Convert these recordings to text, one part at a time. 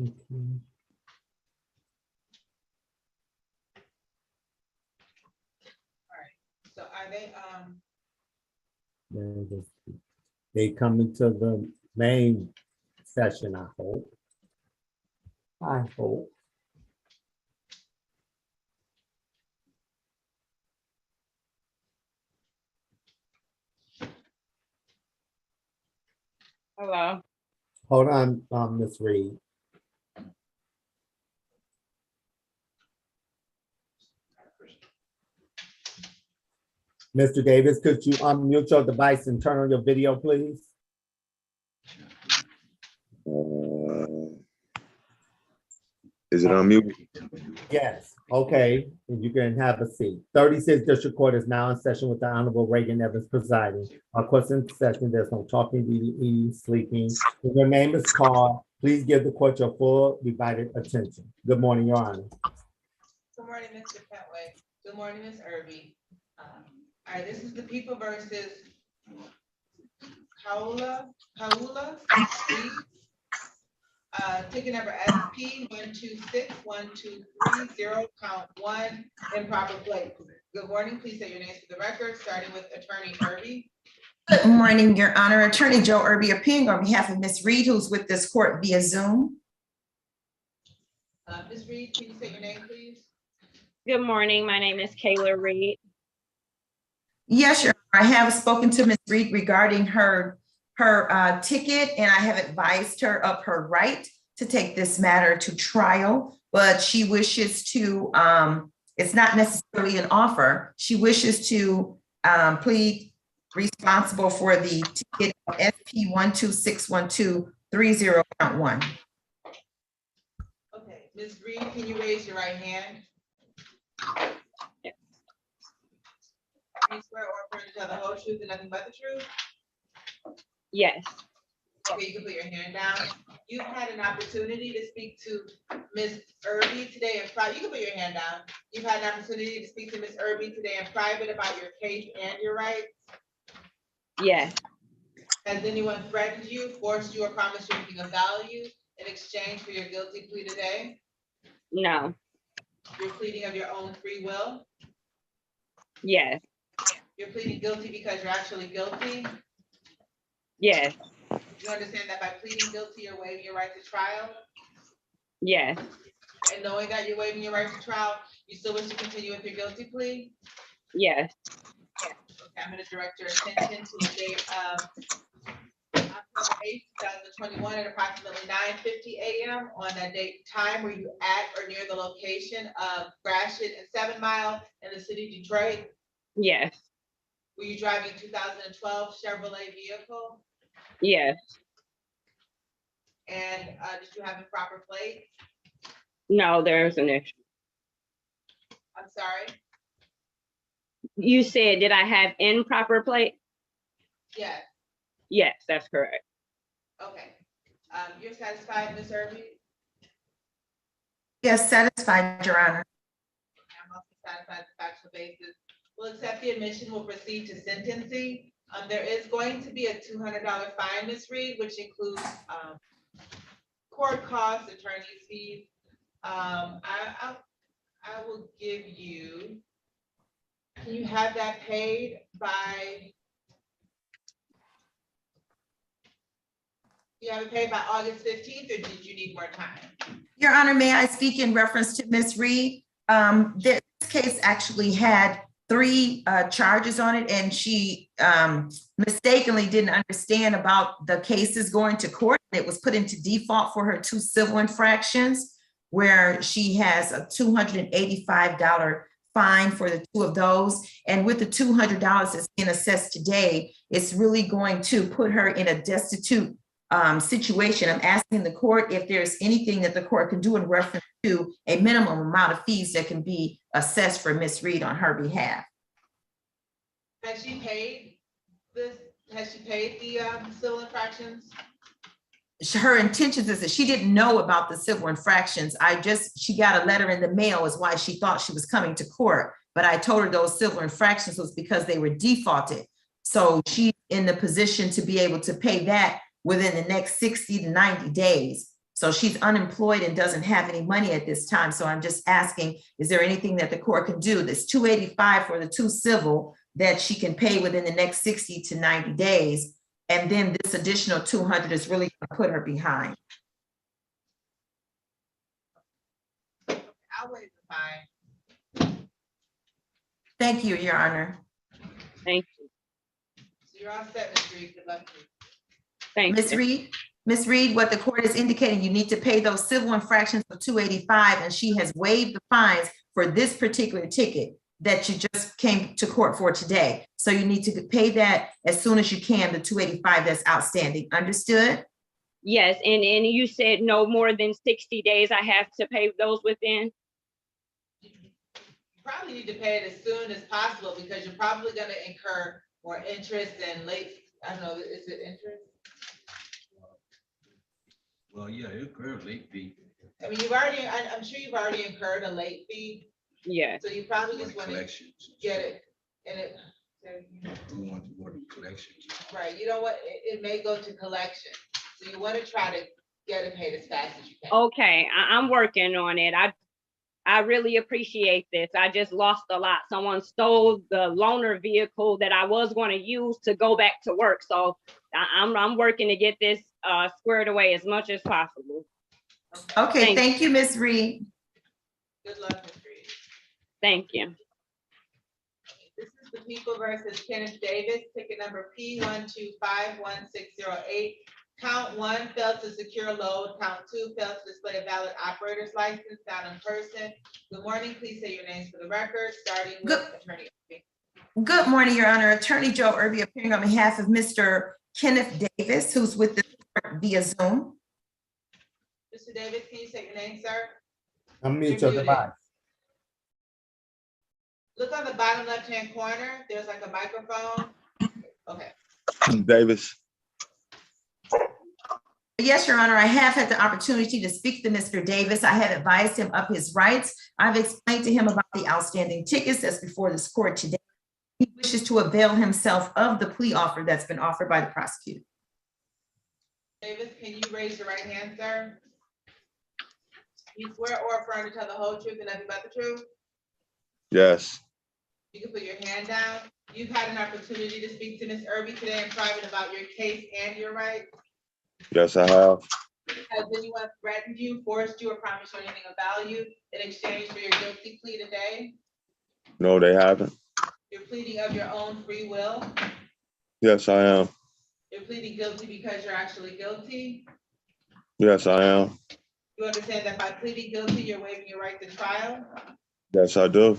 Okay. So are they, They come into the main session, I hope. I hope. Hello. Hold on, Ms. Reed. Mr. Davis, could you unmute your device and turn on your video, please? Is it on mute? Yes, okay, and you can have a seat. 36th District Court is now in session with the Honorable Raeigen Evans presiding. Our question session, there's no talking, reading, eating, sleeping. If your name is called, please give the court your full divided attention. Good morning, Your Honor. good morning, Mr. Pentway. Good morning, Ms. Irby. All right, this is the people versus Kaula. Ticket number SP 1261230, count 1, improper plate. Good morning, please say your names for the record, starting with Attorney Irby. Good morning, Your Honor. Attorney Joe Irby appearing on behalf of Ms. Reed, who's with this court via Zoom. Ms. Reed, can you say your name, please? Good morning. My name is Kayla Reed. Yes, Your Honor. I have spoken to Ms. Reed regarding her ticket, and I have advised her of her right to take this matter to trial, but she wishes to, it's not necessarily an offer. She wishes to plead responsible for the ticket of SP 1261230, count 1. Okay, Ms. Reed, can you raise your right hand? Yes. Do you swear or affirm to tell the whole truth and nothing but the truth? Yes. Okay, you can put your hand down. You've had an opportunity to speak to Ms. Irby today in private. You can put your hand down. You've had an opportunity to speak to Ms. Irby today in private about your case and your rights. Yes. Has anyone threatened you, forced you, or promised you anything of value in exchange for your guilty plea today? No. You're pleading of your own free will? Yes. You're pleading guilty because you're actually guilty? Yes. You understand that by pleading guilty, you're waiving your right to trial? Yes. And knowing that you're waiving your right to trial, you still wish to continue with your guilty plea? Yes. Okay, I'm gonna direct your attention to the date of October 8th, 2021 at approximately 9:50 a.m. on that date and time. Were you at or near the location of Gratiot and 7 Mile in the city of Detroit? Yes. Were you driving a 2012 Chevrolet vehicle? Yes. And did you have improper plate? No, there's an issue. I'm sorry? You said, did I have improper plate? Yes, Yes, that's correct. okay. You're satisfied, Ms. Irby? Yes, satisfied, Your Honor. I'm also satisfied with the factual basis. We'll accept the admission, we'll proceed to sentencing. There is going to be a $200 fine, Ms. Reed, which includes court costs, attorney's fees. I will give you, can you have that paid by, you have it paid by August 15th, or did you need more time? Your Honor, may I speak in reference to Ms. Reed? This case actually had 3 charges on it, and she mistakenly didn't understand about the cases going to court. It was put into default for her 2 civil infractions, where she has a $285 fine for the 2 of those. And with the $200 that's being assessed today, it's really going to put her in a destitute situation. I'm asking the court if there's anything that the court can do in reference to a minimum amount of fees that can be assessed for Ms. Reed on her behalf. Has she paid this? Has she paid the civil infractions? Her intentions is that she didn't know about the civil infractions. She got a letter in the mail is why she thought she was coming to court. But I told her those civil infractions was because they were defaulted. So she's in the position to be able to pay that within the next 60 to 90 days. So she's unemployed and doesn't have any money at this time. So I'm just asking, is there anything that the court can do? This 285 for the 2 civil that she can pay within the next 60 to 90 days. And then this additional 200 is really gonna put her behind. I'll waive the fine. Thank you, Your Honor. Thank you. So you're all set, Ms. Reed. Good luck to you. Thank Ms. you. Reed, Ms. Reed, what the court is indicating, you need to pay those civil infractions of 285, and she has waived the fines for this particular ticket that you just came to court for today. So you need to pay that as soon as you can, the 285 that's outstanding. Understood? Yes, and you said no more than 60 days I have to pay those within? You probably need to pay it as soon as possible because you're probably gonna incur more interest and late, I don't know, is it interest? Well, yeah, it current late fee. I mean, I'm sure you've already incurred a late fee, Yes. so you probably just wanna Collections. get it, and it. We want to work collections. Right, you know what, it may go to collection, so you wanna try to get it paid as fast as you can. Okay, I'm working on it. I really appreciate this. I just lost a lot. Someone stole the loaner vehicle that I was going to use to go back to work. So I'm working to get this squared away as much as possible. Okay, thank you, Ms. Reed. Good luck, Ms. Reed. Thank you. This is the People versus Kenneth Davis, ticket number P1251608. Count 1, failed to secure load. Count 2, failed to display a valid operator's license, found in person. Good morning, please say your names for the record, starting with Attorney. Good morning, Your Honor. Attorney Joe Irby appearing on behalf of Mr. Kenneth Davis, who's with the court via Zoom. Mr. Davis, can you say your name, sir? Unmute You're your muted. device. Look on the bottom left-hand corner, there's like a microphone. Okay, Davis. Yes, Your Honor, I have had the opportunity to speak to Mr. Davis. I have advised him of his rights. I've explained to him about the outstanding tickets that's before this court today. He wishes to avail himself of the plea offer that's been offered by the prosecutor. Davis, can you raise your right hand, sir? You swear or affirm to tell the whole truth and nothing but the truth? Yes. You can put your hand down. You've had an opportunity to speak to Ms. Irby today in private about your case and your rights. Yes, I have. Has anyone threatened you, forced you, or promised you anything of value in exchange for your guilty plea today? No, they haven't. You're pleading of your own free will. Yes, I am. You're pleading guilty because you're actually guilty. Yes, I am. You understand that by pleading guilty, you're waiving your right to trial? Yes, I do.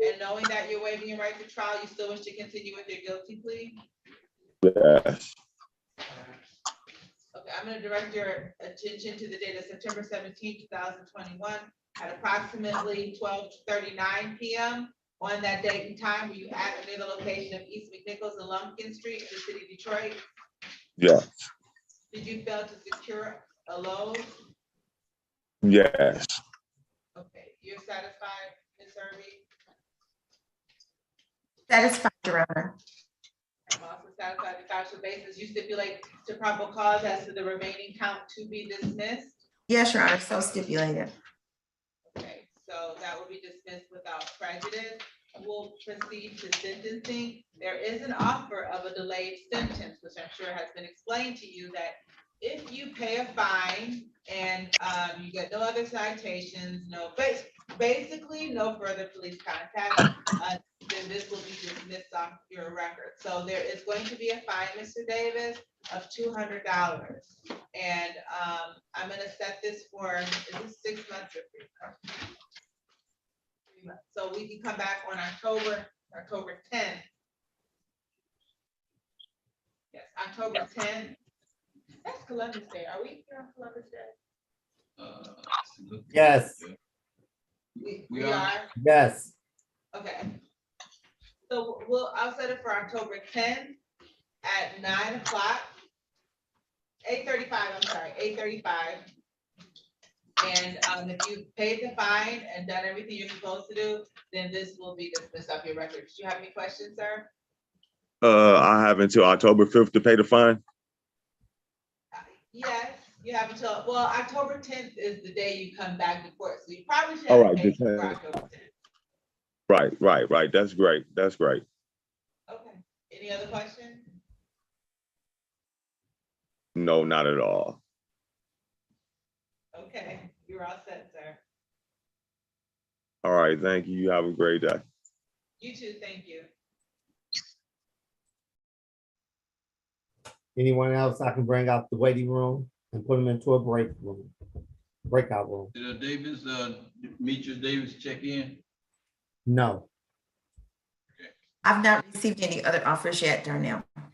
And knowing that you're waiving your right to trial, you still wish to continue with your guilty plea? Yes. Okay, I'm gonna direct your attention to the date of September 17, 2021, at approximately 12:39 p.m. On that date and time, were you at or near the location of East McNichols and Lumpkin Street in the city of Detroit? Yes. Did you fail to secure a load? Yes. Okay, you're satisfied, Ms. Irby? Satisfied, Your Honor. I'm also satisfied the factual basis. You stipulate to probable cause as to the remaining count to be dismissed? Yes, Your Honor, so stipulated. Okay, so that will be dismissed without prejudice. We'll proceed to sentencing. There is an offer of a delayed sentence, which I'm sure has been explained to you, that if you pay a fine and you get no other citations, basically no further police contact, then this will be dismissed off your record. So there is going to be a fine, Mr. Davis, of $200. And I'm gonna set this for, is this 6 months or 3 months? 3 months. So we can come back on October 10th. Yes, October 10th. That's Columbus Day. Are we here on Columbus Day? Yes. We are, Yes. okay. So I'll set it for October 10th at 9 o'clock. 8:35, I'm sorry, 8:35. And if you paid the fine and done everything you're supposed to do, then this will be dismissed off your record. Do you have any questions, sir? I have until October 5th to pay the fine. Yes, You have until, well, October 10th is the day you come back to court, so you probably should All have right, paid just for have- October 10th. Right. That's great. That's great. Okay, any other questions? No, not at all. Okay, you're all set, sir. All right, thank you. You have a great day. You too, thank you. Anyone else I can bring out the waiting room and put them into a breakout room? Did Davis, Demetrius Davis check in? No. I've not received any other offers yet, Darnell.